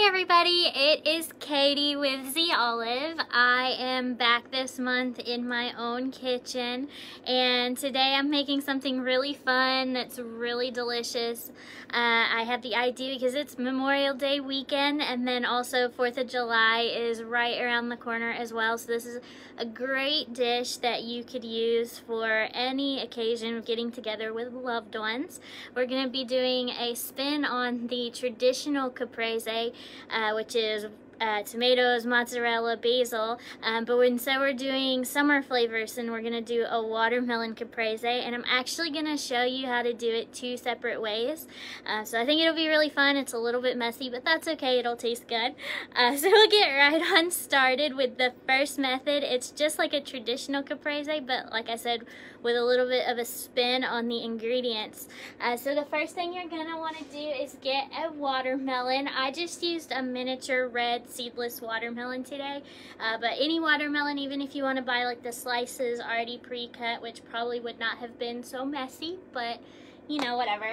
everybody, it is Katie with Z Olive. I am back this month in my own kitchen, and today I'm making something really fun that's really delicious. I had the idea because it's Memorial Day weekend, and then also 4th of July is right around the corner as well, so this is a great dish that you could use for any occasion of getting together with loved ones. We're going to be doing a spin on the traditional Caprese, which is tomatoes, mozzarella, basil, but instead we're doing summer flavors, and we're going to do a watermelon Caprese, and I'm actually going to show you how to do it 2 separate ways. So I think it'll be really fun. It's a little bit messy, but that's okay, it'll taste good. So we'll get right on started with the first method. It's just like a traditional Caprese, but like I said, with a little bit of a spin on the ingredients. So the first thing you're going to want to do is get a watermelon. I just used a miniature red seedless watermelon today, but any watermelon, even if you want to buy like the slices already pre-cut, which probably would not have been so messy, but you know, whatever.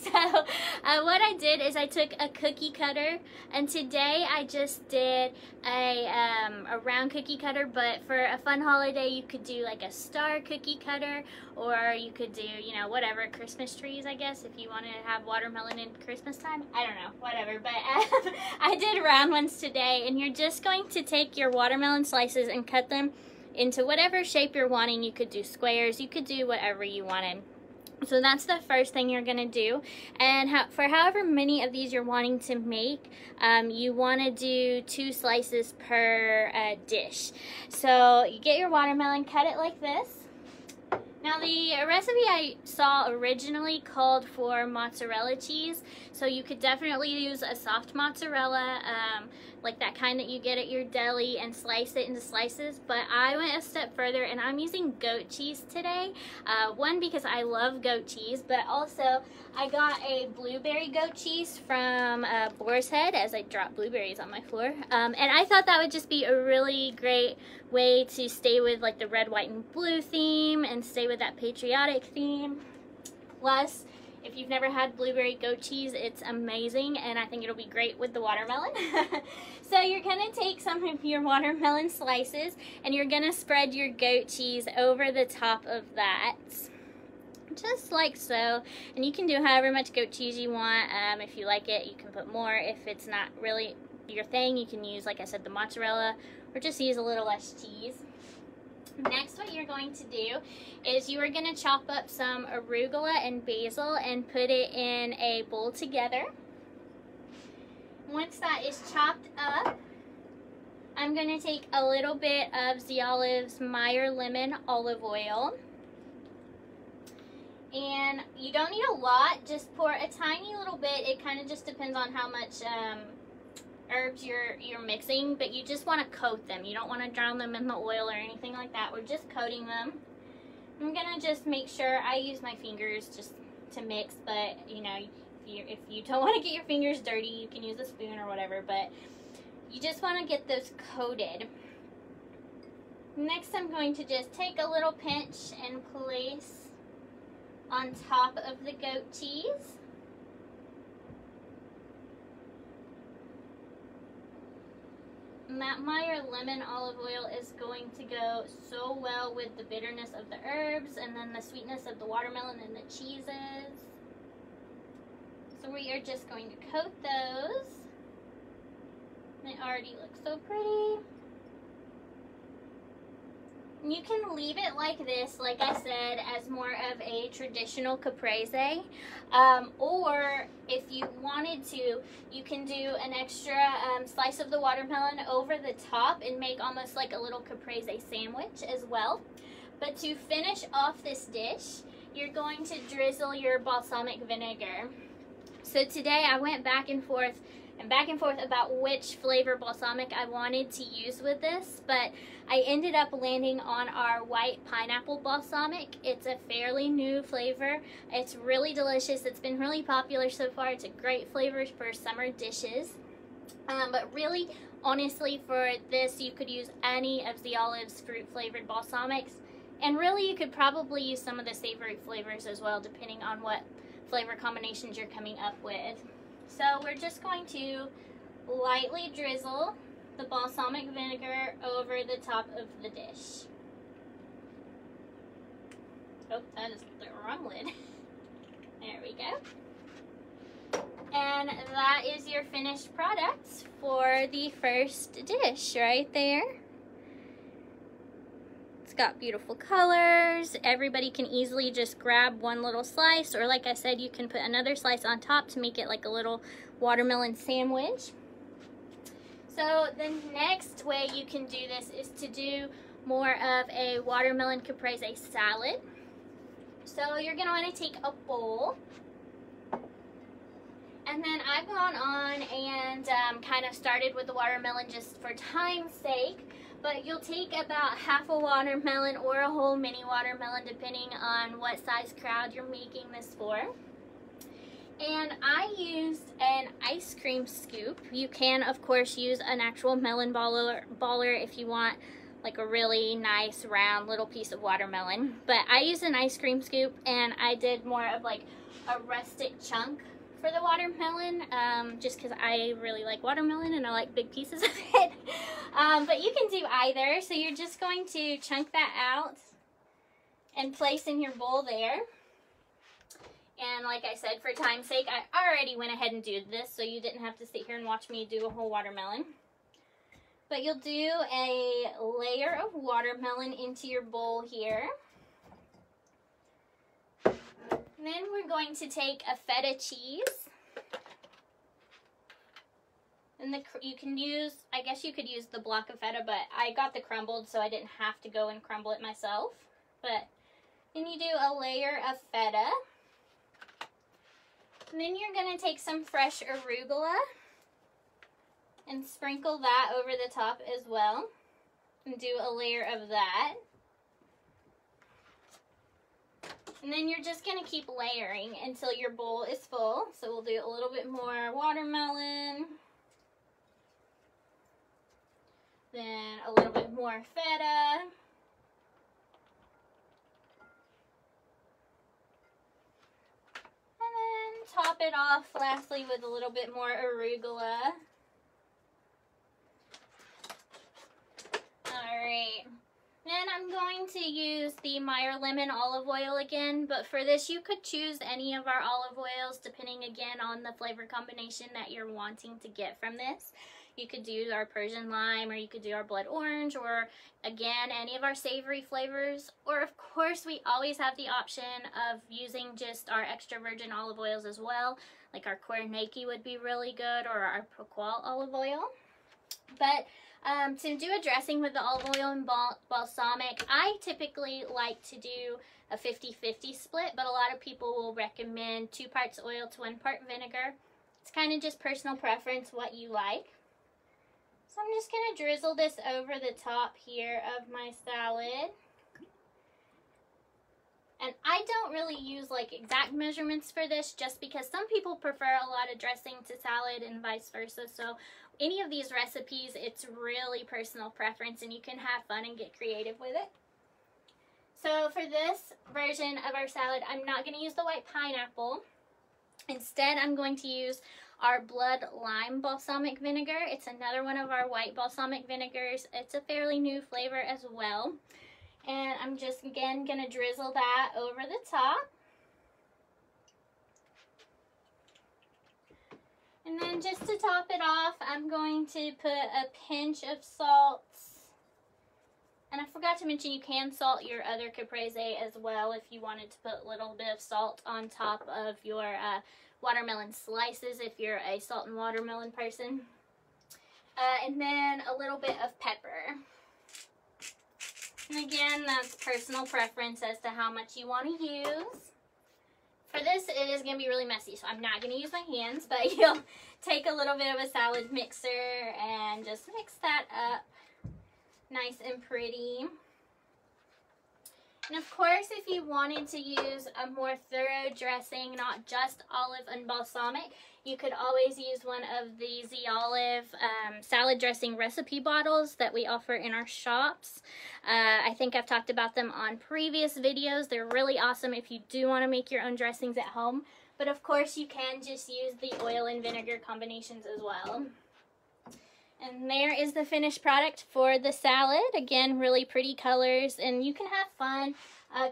So what I did is I took a cookie cutter, and today I just did a round cookie cutter, but for a fun holiday you could do like a star cookie cutter, or you could do, you know, whatever, Christmas trees, I guess, if you want to have watermelon in Christmas time. I don't know, whatever, but I did round ones today, and you're just going to take your watermelon slices and cut them into whatever shape you're wanting. You could do squares, you could do whatever you wanted. So that's the first thing you're going to do, and for however many of these you're wanting to make, you want to do 2 slices per dish. So you get your watermelon, cut it like this. Now the recipe I saw originally called for mozzarella cheese, so you could definitely use a soft mozzarella, like that kind that you get at your deli, and slice it into slices, but I went a step further and I'm using goat cheese today. One, because I love goat cheese, but also I got a blueberry goat cheese from Boar's Head, as I dropped blueberries on my floor, and I thought that would just be a really great way to stay with like the red, white, and blue theme and stay with that patriotic theme. Plus, if you've never had blueberry goat cheese, it's amazing, and I think it'll be great with the watermelon. So you're gonna take some of your watermelon slices and you're gonna spread your goat cheese over the top of that, just like so. And you can do however much goat cheese you want. If you like it, you can put more. If it's not really your thing, you can use, like I said, the mozzarella, or just use a little less cheese. Next, what you're going to do is you are going to chop up some arugula and basil and put it in a bowl together. Once that is chopped up, I'm going to take a little bit of Z Olive's Meyer Lemon olive oil. And you don't need a lot, just pour a tiny little bit. It kind of just depends on how much herbs you're mixing, but you just want to coat them. You don't want to drown them in the oil or anything like that. We're just coating them. I'm gonna just make sure I use my fingers just to mix, but you know, if you don't want to get your fingers dirty, you can use a spoon or whatever, but you just want to get those coated. Next, I'm going to just take a little pinch and place on top of the goat cheese. And that Meyer Lemon olive oil is going to go so well with the bitterness of the herbs and then the sweetness of the watermelon and the cheeses. So we are just going to coat those. They already look so pretty. You can leave it like this, like I said, as more of a traditional Caprese, or if you wanted to, you can do an extra slice of the watermelon over the top and make almost like a little Caprese sandwich as well. But to finish off this dish, you're going to drizzle your balsamic vinegar. So today I went back and forth about which flavor balsamic I wanted to use with this, but I ended up landing on our white pineapple balsamic. It's a fairly new flavor. It's really delicious. It's been really popular so far. It's a great flavor for summer dishes. But really, honestly, for this, you could use any of the Olive's fruit-flavored balsamics. And really, you could probably use some of the savory flavors as well, depending on what flavor combinations you're coming up with. So we're just going to lightly drizzle the balsamic vinegar over the top of the dish. Oh, that is the wrong lid. There we go. And that is your finished products for the first dish right there. It's got beautiful colors. Everybody can easily just grab one little slice, or like I said, you can put another slice on top to make it like a little watermelon sandwich. So the next way you can do this is to do more of a watermelon caprese salad. So you're gonna wanna take a bowl, and then I've gone on and kind of started with the watermelon just for time's sake, but you'll take about half a watermelon or a whole mini watermelon depending on what size crowd you're making this for. And I used an ice cream scoop. You can of course use an actual melon baller if you want like a really nice round little piece of watermelon, but I used an ice cream scoop and I did more of like a rustic chunk for the watermelon, just because I really like watermelon and I like big pieces of it. But you can do either. So you're just going to chunk that out and place in your bowl there. And like I said, for time's sake, I already went ahead and did this, so you didn't have to sit here and watch me do a whole watermelon. But you'll do a layer of watermelon into your bowl here. And then we're going to take a feta cheese. And you can use, I guess you could use the block of feta, but I got the crumbled, so I didn't have to go and crumble it myself. But then you do a layer of feta. And then you're going to take some fresh arugula and sprinkle that over the top as well, and do a layer of that. And then you're just going to keep layering until your bowl is full. So we'll do a little bit more watermelon, then a little bit more feta, and then top it off lastly with a little bit more arugula. Alright, then I'm going to use the Meyer Lemon olive oil again, but for this you could choose any of our olive oils depending again on the flavor combination that you're wanting to get from this. You could do our Persian lime, or you could do our blood orange, or again any of our savory flavors, or of course we always have the option of using just our extra virgin olive oils as well, like our Kornacki would be really good, or our Proqual olive oil. But to do a dressing with the olive oil and balsamic, I typically like to do a 50-50 split, but a lot of people will recommend 2 parts oil to 1 part vinegar. It's kind of just personal preference, what you like. So I'm just going to drizzle this over the top here of my salad. And I don't really use like exact measurements for this, just because some people prefer a lot of dressing to salad and vice versa. So any of these recipes, it's really personal preference and you can have fun and get creative with it. So for this version of our salad, I'm not going to use the white pineapple. Instead, I'm going to use our blood lime balsamic vinegar. It's another one of our white balsamic vinegars. It's a fairly new flavor as well. And I'm just, again, going to drizzle that over the top. And then just to top it off, I'm going to put a pinch of salt. And I forgot to mention you can salt your other caprese as well if you wanted to put a little bit of salt on top of your watermelon slices if you're a salt and watermelon person. And then a little bit of pepper. And again, that's personal preference as to how much you want to use. For this, it is going to be really messy, so I'm not going to use my hands, but you'll take a little bit of a salad mixer and just mix that up nice and pretty. And of course, if you wanted to use a more thorough dressing, not just olive and balsamic, you could always use one of the Z Olive salad dressing recipe bottles that we offer in our shops. I think I've talked about them on previous videos. They're really awesome if you do want to make your own dressings at home. But of course, you can just use the oil and vinegar combinations as well. And there is the finished product for the salad. Again, really pretty colors, and you can have fun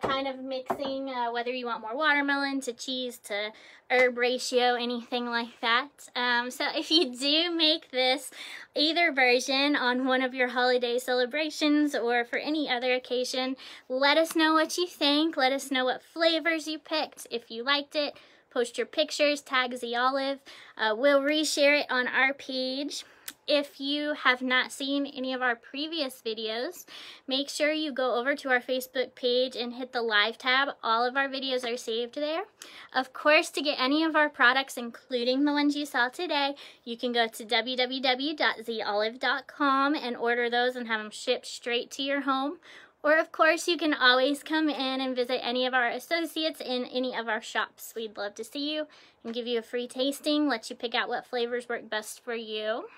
kind of mixing whether you want more watermelon to cheese to herb ratio, anything like that. So if you do make this either version on one of your holiday celebrations or for any other occasion, let us know what you think. Let us know what flavors you picked. If you liked it, post your pictures, tag ZOlive. We'll reshare it on our page. If you have not seen any of our previous videos, make sure you go over to our Facebook page and hit the live tab. All of our videos are saved there. Of course, to get any of our products, including the ones you saw today, you can go to www.zolive.com and order those and have them shipped straight to your home. Or, of course, you can always come in and visit any of our associates in any of our shops. We'd love to see you and give you a free tasting, let you pick out what flavors work best for you.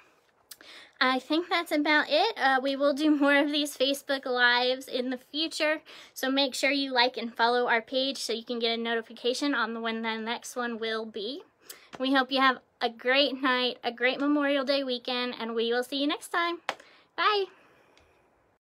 I think that's about it. We will do more of these Facebook Lives in the future, so make sure you like and follow our page so you can get a notification on when the next one will be. We hope you have a great night, a great Memorial Day weekend, and we will see you next time. Bye!